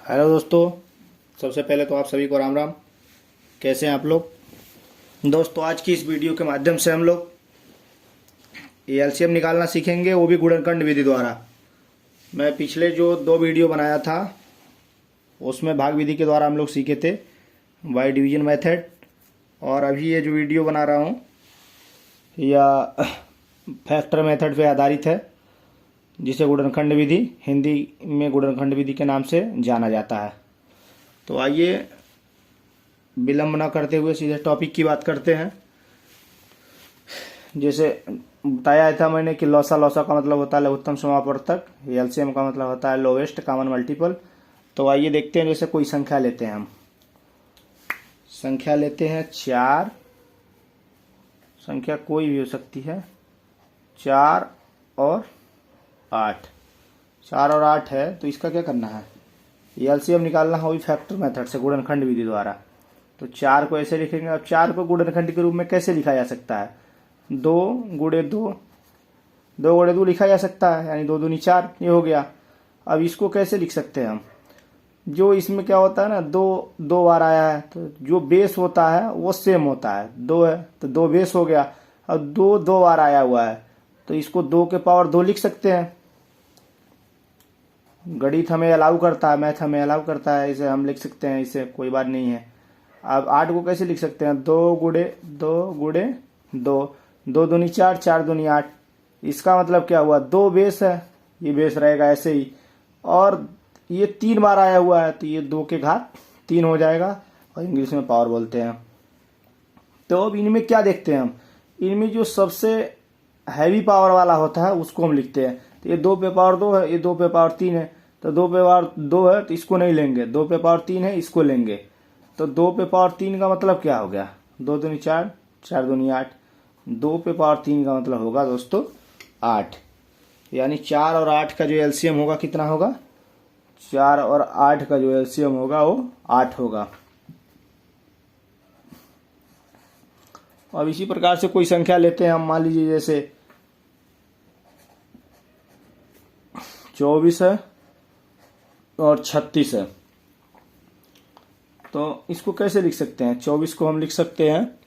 Hello दोस्तों, सबसे पहले तो आप सभी को राम राम। कैसे हैं आप लोग दोस्तों? आज की इस वीडियो के माध्यम से हम लोग एलसीएम निकालना सीखेंगे, वो भी गुणनखंड विधि द्वारा। मैं पिछले जो 2 वीडियो बनाया था उसमें भाग विधि के द्वारा हम लोग सीखे थे, बाय डिवीजन मेथड। और अभी ये जो वीडियो बना रहा हूँ या फैक्टर मेथड पे आधारित है, जिसे गुणनखंड विधि, हिंदी में गुणनखंड विधि के नाम से जाना जाता है। तो आइए विलंब न करते हुए सीधे टॉपिक की बात करते हैं। जैसे बताया था मैंने कि लौसा का मतलब होता है लघुत्तम समापवर्तक, एलसीएम का मतलब होता है लोवेस्ट कॉमन मल्टीपल। तो आइए देखते हैं, जैसे कोई संख्या लेते हैं, हम संख्या लेते हैं 4, संख्या कोई भी हो सकती है, 4 और 8, 4 और 8 है। तो इसका क्या करना है, एलसीएम निकालना है, वो भी फैक्टर मेथड से, गुणनखंड विधि द्वारा। तो 4 को ऐसे लिखेंगे। अब 4 को गुणनखंड के रूप में कैसे लिखा जा सकता है? 2 गुणे 2, 2 गुणे 2 लिखा जा सकता है, यानी 2 दूनी 4, ये हो गया। अब इसको कैसे लिख सकते हैं हम? जो इसमें क्या होता है ना, 2 बार आया है, तो जो बेस होता है वो सेम होता है, 2 है तो 2 बेस हो गया। अब 2 बार आया हुआ है, तो इसको 2 के पावर 2 लिख सकते हैं। गणित हमें अलाउ करता है, मैथ हमें अलाउ करता है, इसे हम लिख सकते हैं, इसे कोई बात नहीं है। अब 8 को कैसे लिख सकते हैं? 2 गुणे 2, 2 दूनी 4, 4 दूनी 8। इसका मतलब क्या हुआ, 2 बेस है, ये बेस रहेगा ऐसे ही। और ये 3 बार आया हुआ है, तो ये 2 के घात 3 हो जाएगा, और इंग्लिश में पावर बोलते हैं। तो अब इनमें क्या देखते हैं हम, इनमें जो सबसे हैवी पावर वाला होता है उसको हम लिखते हैं। तो ये 2 पे पावर 2 है, ये 2 पे पावर 3 है, तो 2 पे पावर 2 है तो इसको नहीं लेंगे, 2 पे पावर 3 है इसको लेंगे। तो 2 पे पावर 3 का मतलब क्या हो गया, 2 दूनी 4, 4 दूनी 8, 2 पे पावर 3 का मतलब होगा दोस्तों 8। यानी 4 और 8 का जो एलसीएम होगा कितना होगा, 4 और 8 का जो एलसीएम होगा वो 8 होगा। अब इसी प्रकार से कोई संख्या लेते हैं हम, मान लीजिए जैसे 24 है और 36 है। तो इसको कैसे लिख सकते हैं? 24 को हम लिख सकते हैं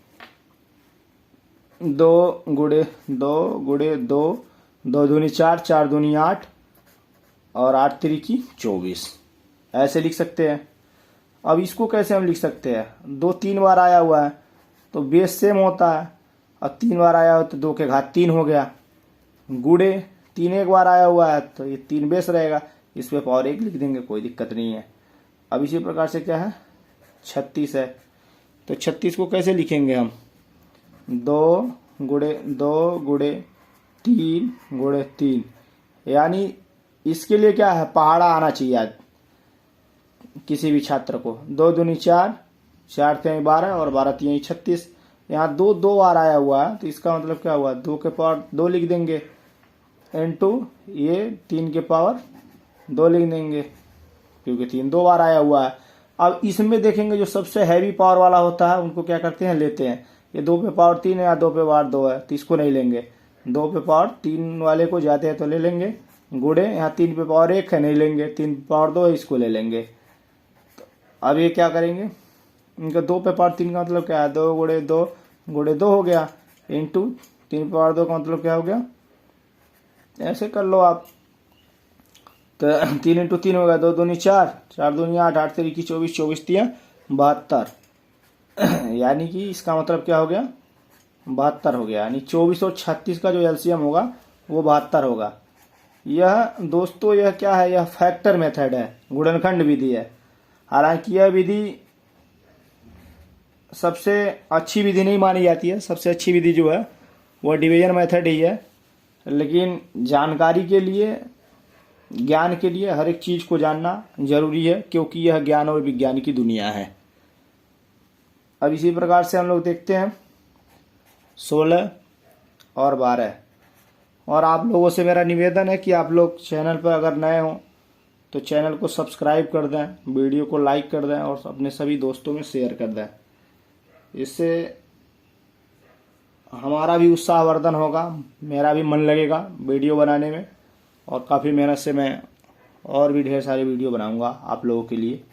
2 गुणे 2, 2 दूनी 4, 4 दूनी 8, और 8 तिरिकी 24, ऐसे लिख सकते हैं। अब इसको कैसे हम लिख सकते हैं? 2 3 बार आया हुआ है तो बेस सेम होता है, और 3 बार आया हो तो 2 के घात 3 हो गया। गुणे 3 एक बार आया हुआ है तो ये 3 बेस रहेगा, इस पे पावर 1 लिख देंगे, कोई दिक्कत नहीं है। अब इसी प्रकार से क्या है, 36 है। तो 36 को कैसे लिखेंगे हम? 2 गुणे 3, यानी इसके लिए क्या है, पहाड़ा आना चाहिए आज किसी भी छात्र को। 2 दूनी 4, 4 3 12, और 12 3 36। यहाँ 2 बार आया हुआ है, तो इसका मतलब क्या हुआ, 2 के पावर 2 लिख देंगे, इनटू ये 3 के पावर 2 लिख देंगे, क्योंकि 3 2 बार आया हुआ है। अब इसमें देखेंगे जो सबसे हैवी पावर वाला होता है उनको क्या करते हैं, लेते हैं। ये 2 पे पावर 3 है या 2 पे पावर 2 है, तो इसको नहीं लेंगे। 2 पे पावर 3 वाले को जाते हैं तो ले लेंगे। गुणे यहाँ 3 पे पावर 1 है, नहीं लेंगे, 3 पे पावर 2 है, इसको ले लेंगे। तो अब ये क्या करेंगे, इनका 2 पे पावर 3 का मतलब क्या है, 2 गुणे 2 हो गया, इंटू 3 पे पावर 2 का मतलब क्या हो गया, ऐसे कर लो आप। तो 3 इंटू 3 हो गया, 2 दूनी 4, 4 दूनी 8, 8 तिरिकी 24, 24 तिया 72। यानी कि इसका मतलब क्या हो गया, 72 हो गया। यानी 24 और 36 का जो एलसीएम होगा वो 72 होगा। यह दोस्तों यह क्या है, यह फैक्टर मेथड है, गुणनखंड विधि है। हालांकि यह विधि सबसे अच्छी विधि नहीं मानी जाती है, सबसे अच्छी विधि जो है वह डिवीजन मेथड ही है। लेकिन जानकारी के लिए, ज्ञान के लिए हर एक चीज को जानना जरूरी है, क्योंकि यह ज्ञान और विज्ञान की दुनिया है। अब इसी प्रकार से हम लोग देखते हैं 16 और 12। और आप लोगों से मेरा निवेदन है कि आप लोग चैनल पर अगर नए हों तो चैनल को सब्सक्राइब कर दें, वीडियो को लाइक कर दें, और अपने सभी दोस्तों में शेयर कर दें। इससे हमारा भी उत्साहवर्धन होगा, मेरा भी मन लगेगा वीडियो बनाने में, और काफ़ी मेहनत से मैं और भी ढेर सारे वीडियो बनाऊंगा आप लोगों के लिए।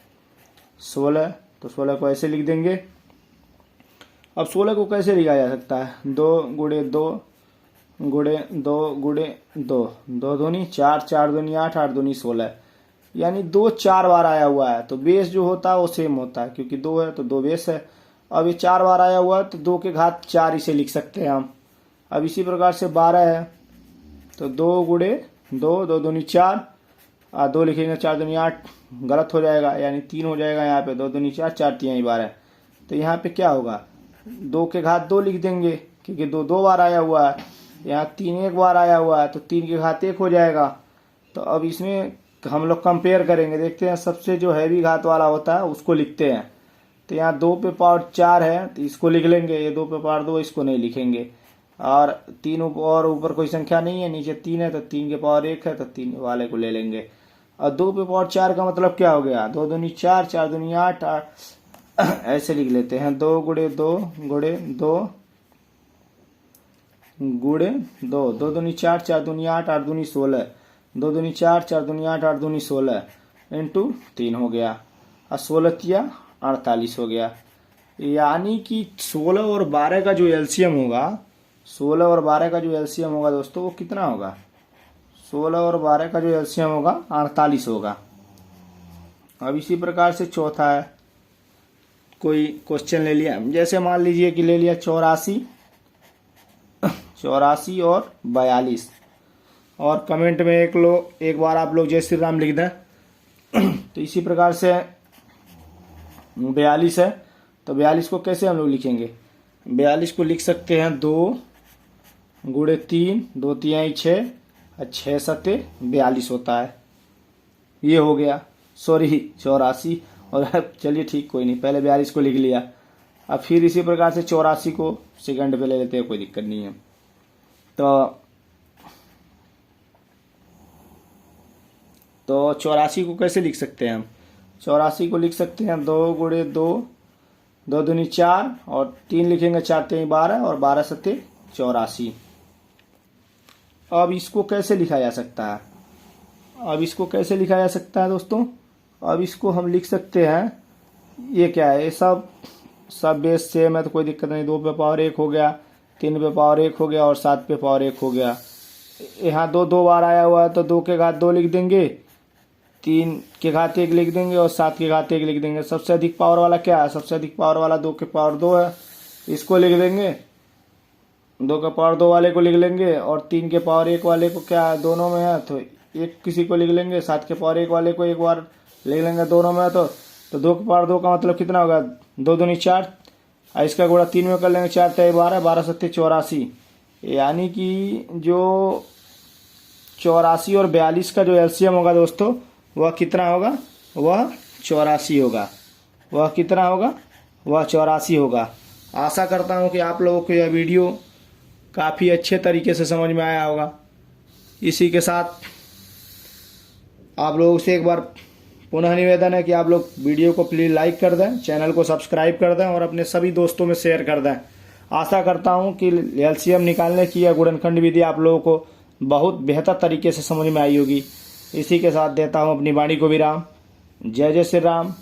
16, तो 16 को ऐसे लिख देंगे। अब 16 को कैसे लिखा जा सकता है? 2 गुणे 2 गुणे 2 गुणे 2, 2 दूनी 4, 4 दूनी 8, 8 दूनी 16, यानी 2 4 बार आया हुआ है। तो बेस जो होता है वो सेम होता है, क्योंकि 2 है तो 2 बेस है। अब ये 4 बार आया हुआ है तो 2 के घात 4 इसे लिख सकते हैं हम। अब इसी प्रकार से 12 है तो 2 गुणे 2, 2 दूनी 4, 2 लिखेंगे 4 दूनी 8, गलत हो जाएगा, यानी 3 हो जाएगा यहाँ पे। 2 दूनी 4, 4 3 12, तो यहाँ पे क्या होगा? 2 के घात 2 लिख देंगे, क्योंकि 2 2 बार आया हुआ है। यहाँ 3 1 बार आया हुआ है तो 3 के घात 1 हो जाएगा। तो अब इसमें हम लोग कंपेयर करेंगे, देखते हैं सबसे जो हैवी घात वाला होता है उसको लिखते हैं। तो यहाँ 2 पे पावर 4 है तो इसको लिख लेंगे, ये 2 पे पावर 2 इसको नहीं लिखेंगे। और 3 और ऊपर कोई संख्या नहीं है, नीचे 3 है तो 3 के पावर 1 है तो 3 वाले को ले लेंगे। और 2 पे पावर 4 का मतलब क्या हो गया? 2 दूनी 4, 4 दूनी 8, ऐसे लिख लेते हैं। 2 गुणे 2 गुणे 2 गुणे 2, 2 दूनी 4, 4 दूनी 8, 8 दूनी 16, 2 दूनी 4, 4 दूनी 8, 8 दूनी 16 इंटू 3 हो गया, और 16 तिया 48 हो गया। यानी कि 16 और 12 का जो एलसीएम होगा, 16 और 12 का जो एलसीएम होगा दोस्तों वो कितना होगा? 16 और 12 का जो एलसीएम होगा 48 होगा। अब इसी प्रकार से चौथा है, कोई क्वेश्चन ले लिया, जैसे मान लीजिए कि ले लिया 84 और 42, और कमेंट में एक बार आप लोग जय श्री राम लिख दें। तो इसी प्रकार से 42 है तो 42 को कैसे हम लोग लिखेंगे? 42 को लिख सकते हैं 2 गुणे 3, 2 3 6, 6 7 42 होता है। ये हो गया, सॉरी 84, और चलिए ठीक कोई नहीं, पहले 42 को लिख लिया। अब फिर इसी प्रकार से 84 को सेकंड पे ले लेते हैं, कोई दिक्कत नहीं है। तो 84 को कैसे लिख सकते हैं हम? 84 को लिख सकते हैं 2 गुणे 2, 2 दूनी 4, और 3 लिखेंगे 4 3 12, और 12 7 84। अब इसको कैसे लिखा जा सकता है? दोस्तों, अब इसको हम लिख सकते हैं, ये क्या है? ये सब बेस सेम है तो कोई दिक्कत नहीं। 2 पे पावर 1 हो गया, 3 पे पावर 1 हो गया, और 7 पे पावर 1 हो गया। यहाँ 2 2 बार आया हुआ है तो 2 के घात 2 लिख देंगे, 3 के घात 1 लिख देंगे, और 7 के घात 1 लिख देंगे। सबसे अधिक पावर वाला क्या है? सबसे अधिक पावर वाला 2 के पावर 2 है, इसको लिख देंगे। 2 के पावर 2 वाले को लिख लेंगे, और 3 के पावर 1 वाले को क्या है? दोनों में है तो एक किसी को लिख लेंगे। 7 के पावर 1 वाले को एक बार लिख लेंगे, दोनों में है तो 2 के पावर 2 का मतलब कितना होगा? 2 दूनी 4, इसका गुणा 3 में कर लेंगे, 4 3 12, 12 7 84। यानी कि जो 84 और 42 का जो एलसीएम होगा दोस्तों, वह कितना होगा? वह 84 होगा। वह कितना होगा? वह 84 होगा। आशा करता हूं कि आप लोगों को यह वीडियो काफ़ी अच्छे तरीके से समझ में आया होगा। इसी के साथ आप लोगों से एक बार पुनः निवेदन है कि आप लोग वीडियो को प्लीज़ लाइक कर दें, चैनल को सब्सक्राइब कर दें, और अपने सभी दोस्तों में शेयर कर दें। आशा करता हूं कि एलसीएम निकालने की यह गुणनखंड विधि आप लोगों को बहुत बेहतर तरीके से समझ में आई होगी। इसी के साथ देता हूं अपनी वाणी को विराम। जय जय श्री राम।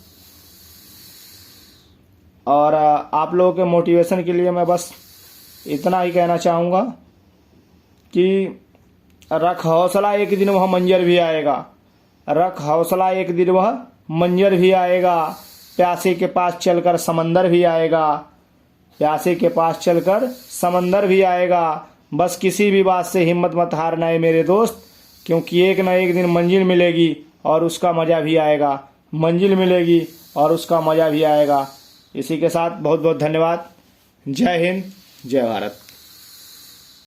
और आप लोगों के मोटिवेशन के लिए मैं बस इतना ही कहना चाहूँगा कि रख हौसला, एक दिन वह मंजर भी आएगा। रख हौसला, एक दिन वह मंजर भी आएगा। प्यासे के पास चलकर समंदर भी आएगा। प्यासे के पास चलकर समंदर भी आएगा। बस किसी भी बात से हिम्मत मत हारना है मेरे दोस्त, क्योंकि एक न एक दिन मंजिल मिलेगी और उसका मज़ा भी आएगा। मंजिल मिलेगी और उसका मज़ा भी आएगा। इसी के साथ बहुत बहुत धन्यवाद। जय हिंद, जय भारत।